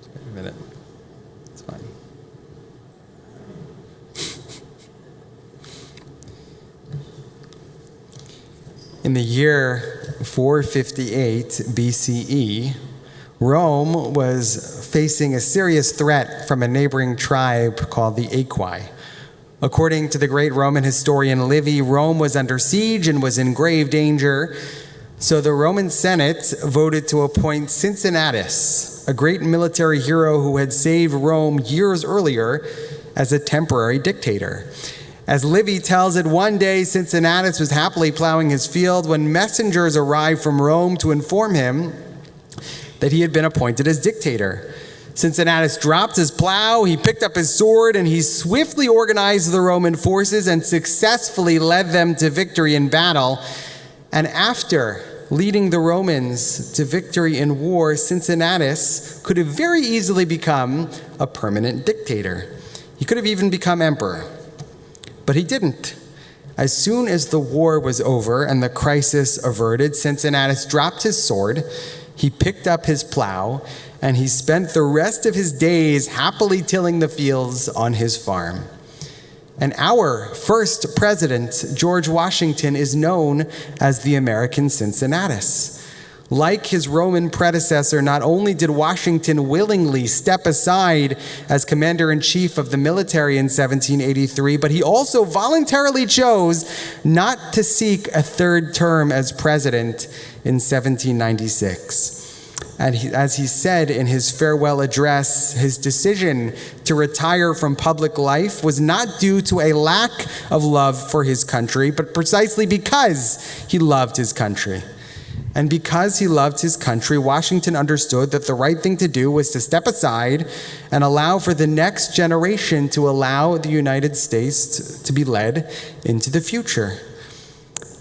Wait a minute. It's fine. In the year 458 BCE, Rome was facing a serious threat from a neighboring tribe called the Aequi. According to the great Roman historian Livy, Rome was under siege and was in grave danger. So the Roman Senate voted to appoint Cincinnatus, a great military hero who had saved Rome years earlier, as a temporary dictator. As Livy tells it, one day Cincinnatus was happily plowing his field when messengers arrived from Rome to inform him that he had been appointed as dictator. Cincinnatus dropped his plow, he picked up his sword, and he swiftly organized the Roman forces and successfully led them to victory in battle. And after leading the Romans to victory in war, Cincinnatus could have very easily become a permanent dictator. He could have even become emperor. But he didn't. As soon as the war was over and the crisis averted, Cincinnatus dropped his sword, he picked up his plow, and he spent the rest of his days happily tilling the fields on his farm. And our first president, George Washington, is known as the American Cincinnatus. Like his Roman predecessor, not only did Washington willingly step aside as commander-in-chief of the military in 1783, but he also voluntarily chose not to seek a third term as president in 1796. And as he said in his farewell address, his decision to retire from public life was not due to a lack of love for his country, but precisely because he loved his country. And because he loved his country, Washington understood that the right thing to do was to step aside and allow for the next generation to allow the United States to be led into the future.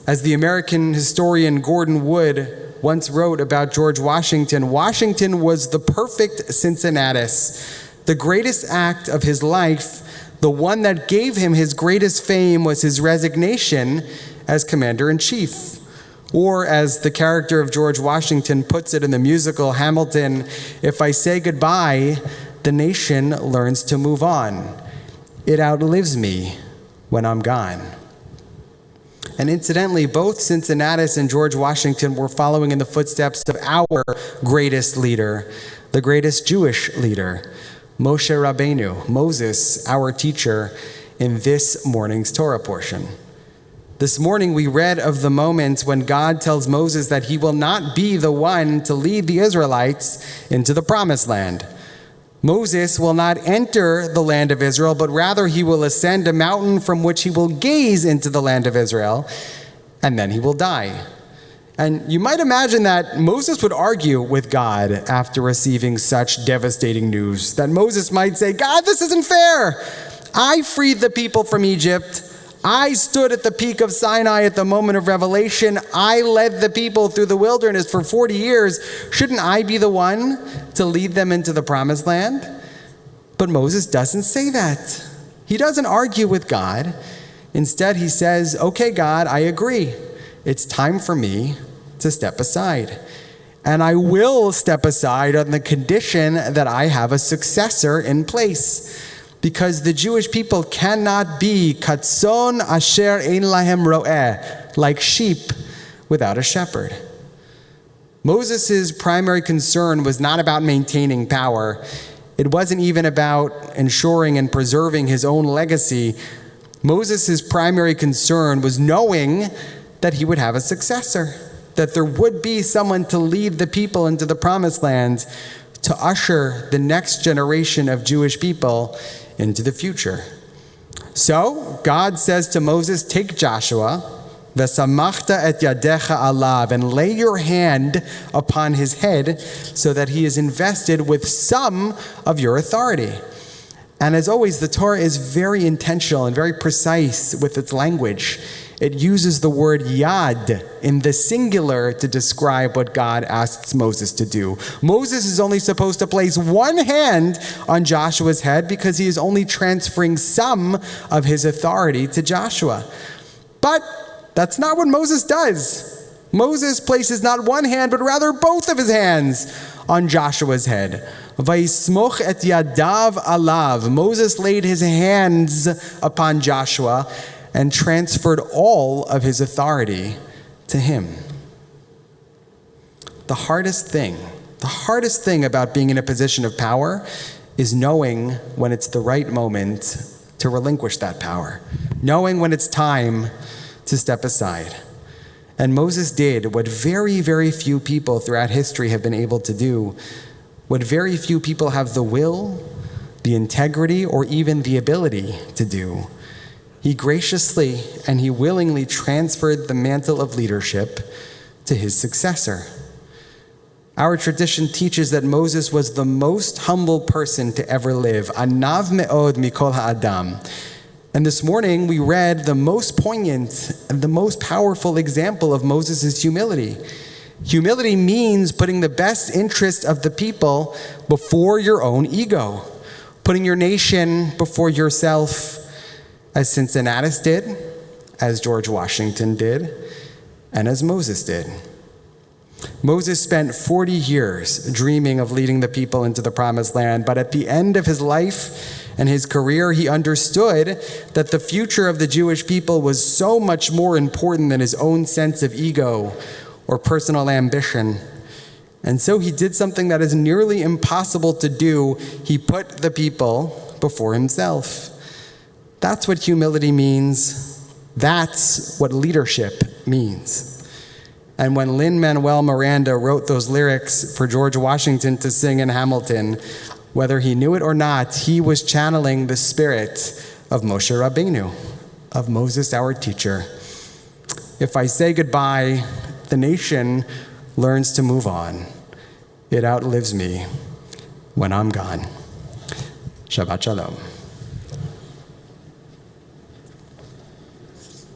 As the American historian Gordon Wood once wrote about George Washington, Washington was the perfect Cincinnatus. The greatest act of his life, the one that gave him his greatest fame, was his resignation as commander-in-chief. Or as the character of George Washington puts it in the musical Hamilton, if I say goodbye, the nation learns to move on. It outlives me when I'm gone. And incidentally, both Cincinnatus and George Washington were following in the footsteps of our greatest leader, the greatest Jewish leader, Moshe Rabbeinu, Moses, our teacher, in this morning's Torah portion. This morning we read of the moment when God tells Moses that he will not be the one to lead the Israelites into the promised land. Moses will not enter the land of Israel, but rather he will ascend a mountain from which he will gaze into the land of Israel, and then he will die. And you might imagine that Moses would argue with God after receiving such devastating news, that Moses might say, God, this isn't fair. I freed the people from Egypt. I stood at the peak of Sinai at the moment of revelation. I led the people through the wilderness for 40 years. Shouldn't I be the one to lead them into the promised land? But Moses doesn't say that. He doesn't argue with God. Instead, he says, okay, God, I agree. It's time for me to step aside. And I will step aside on the condition that I have a successor in place. Because the Jewish people cannot be katzon asher ein lahem ro'eh, like sheep without a shepherd. Moses' primary concern was not about maintaining power. It wasn't even about ensuring and preserving his own legacy. Moses' primary concern was knowing that he would have a successor, that there would be someone to lead the people into the promised land, to usher the next generation of Jewish people into the future. So God says to Moses, take Joshua, v'samachta et yadecha alav, and lay your hand upon his head so that he is invested with some of your authority. And as always, the Torah is very intentional and very precise with its language. It uses the word yad in the singular to describe what God asks Moses to do. Moses is only supposed to place one hand on Joshua's head because he is only transferring some of his authority to Joshua. But that's not what Moses does. Moses places not one hand, but rather both of his hands on Joshua's head. Vayismoch et yadav alav. Moses laid his hands upon Joshua and transferred all of his authority to him. The hardest thing about being in a position of power is knowing when it's the right moment to relinquish that power, knowing when it's time to step aside. And Moses did what very, very few people throughout history have been able to do, what very few people have the will, the integrity, or even the ability to do. He graciously and he willingly transferred the mantle of leadership to his successor. Our tradition teaches that Moses was the most humble person to ever live, anav me'od mikol ha'adam. And this morning we read the most poignant and the most powerful example of Moses' humility. Humility means putting the best interest of the people before your own ego, putting your nation before yourself, as Cincinnatus did, as George Washington did, and as Moses did. Moses spent 40 years dreaming of leading the people into the promised land, but at the end of his life and his career, he understood that the future of the Jewish people was so much more important than his own sense of ego or personal ambition. And so he did something that is nearly impossible to do. He put the people before himself. That's what humility means. That's what leadership means. And when Lin-Manuel Miranda wrote those lyrics for George Washington to sing in Hamilton, whether he knew it or not, he was channeling the spirit of Moshe Rabbeinu, of Moses, our teacher. If I say goodbye, the nation learns to move on. It outlives me when I'm gone. Shabbat Shalom.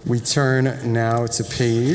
We turn now to page